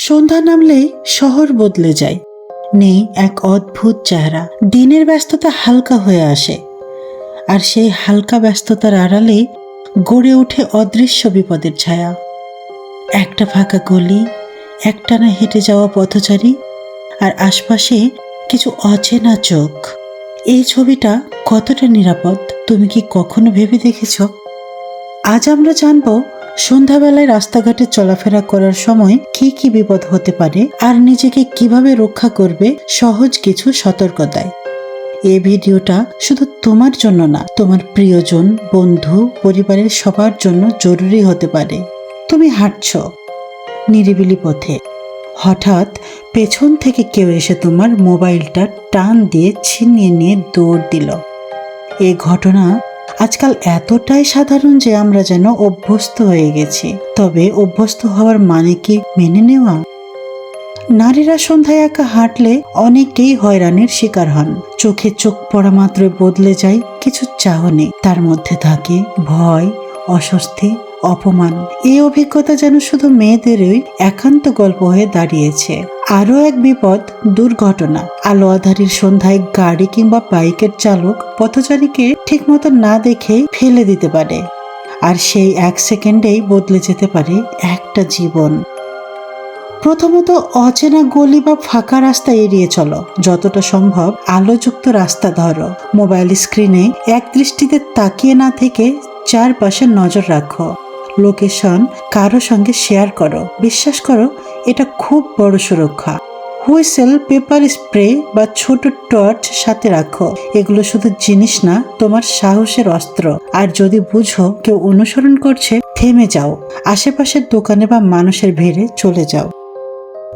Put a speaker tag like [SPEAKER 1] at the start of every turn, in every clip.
[SPEAKER 1] সন্ধ্যা নামলেই শহর বদলে যায়। নেই এক অদ্ভুত চেহারা। দিনের ব্যস্ততা হালকা হয়ে আসে, আর সেই হালকা ব্যস্ততার আড়ালে গড়ে ওঠে অদৃশ্য বিপদের ছায়া। একটা ফাঁকা গলি, একটানা হেঁটে যাওয়া পথচারী, আর আশপাশে কিছু অচেনা চোখ। এই ছবিটা কতটা নিরাপদ তুমি কি কখনো ভেবে দেখেছ? আজ আমরা জানবো সন্ধ্যাবেলায় রাস্তাঘাটে চলাফেরা করার সময় কি কি বিপদ হতে পারে, আর নিজেকে কিভাবে রক্ষা করবে সহজ কিছু সতর্কতায়। এই ভিডিওটা শুধু তোমার জন্য না, তোমার প্রিয়জন, বন্ধু, পরিবারের সবার জন্য জরুরি হতে পারে। তুমি হাঁটছ নিরিবিলি পথে, হঠাৎ পেছন থেকে কেউ এসে তোমার মোবাইলটা টান দিয়ে ছিনিয়ে নিয়ে দৌড় দিল। এই ঘটনা আজকাল এতটাই সাধারণ যে আমরা যেন অভ্যস্ত হয়ে গেছি। তবে অভ্যস্ত হওয়ার মানে কি মেনে নেওয়া? নারীরা সন্ধ্যায় একা হাঁটলে অনেকেই হয়রানির শিকার হন। চোখে চোখ পড়া মাত্রই বদলে যায় কিছু চাহনি। তার মধ্যে থাকে ভয়, অস্বস্তি, অপমান। এই অভিজ্ঞতা যেন শুধু মেয়েদেরই একান্ত গল্প হয়ে দাঁড়িয়েছে। আরও এক বিপদ, দুর্ঘটনা। আলো আঁধারির সন্ধ্যায় গাড়ি কিংবা বাইকের চালক পথচারীকে ঠিকমতো না দেখে ফেলে দিতে পারে, আর সেই এক সেকেন্ডেই বদলে যেতে পারে একটা জীবন। প্রথমত, অচেনা গলি বা ফাঁকা রাস্তা এড়িয়ে চলো। যতটা সম্ভব আলোযুক্ত রাস্তা ধরো। মোবাইল স্ক্রিনে এক দৃষ্টিতে তাকিয়ে না থেকে চারপাশে নজর রাখো। লোকেশন কারো সঙ্গে শেয়ার করো। বিশ্বাস করো, এটা খুব বড় সুরক্ষা। হুইসেল, পেপার স্প্রে বা ছোট টর্চ সাথে রাখো। এগুলো শুধু জিনিস না, তোমার সাহসের অস্ত্র। আর যদি বুঝো কেউ অনুসরণ করছে, থেমে যাও। আশেপাশের দোকানে বা মানুষের ভিড়ে চলে যাও।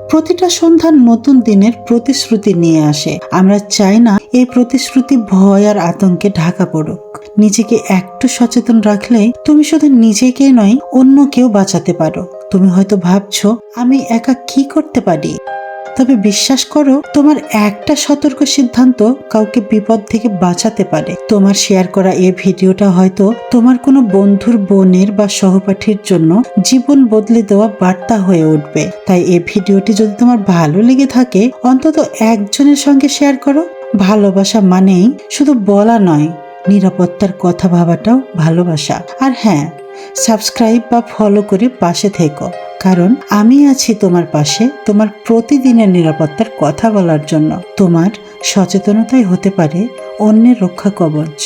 [SPEAKER 1] প্রতিটা সন্ধ্যার নতুন দিনের প্রতিশ্রুতি নিয়ে আসে। আমরা চাই না এই প্রতিশ্রুতি ভয় আর আতঙ্কে ঢাকা পড়ুক। নিজেকে একটু সচেতন রাখলেই তুমি শুধু নিজেকে নয়, অন্য কেউ বাঁচাতে পারো। তুমি হয়তো ভাবছো, আমি একা কি করতে পারি? তবে বিশ্বাস করো, তোমার একটা সতর্ক সিদ্ধান্ত কাউকে বিপদ থেকে বাঁচাতে পারে। তোমার শেয়ার করা এই ভিডিওটা হয়তো তোমার কোনো বন্ধুর, বোনের বা সহপাঠীর জন্য জীবন বদলে দেওয়া বার্তা হয়ে উঠবে। তাই এই ভিডিওটি যদি তোমার ভালো লেগে থাকে, অন্তত একজনের সঙ্গে শেয়ার করো। ভালোবাসা মানেই শুধু বলা নয়, নিরাপত্তার কথা ভাবাটাও ভালোবাসা। আর হ্যাঁ, সাবস্ক্রাইব বা ফলো করে পাশে থেকো, কারণ আমি আছি তোমার পাশে, তোমার প্রতিদিনের নিরাপত্তার কথা বলার জন্য। তোমার সচেতনতাই হতে পারে অন্যের রক্ষা কবচ।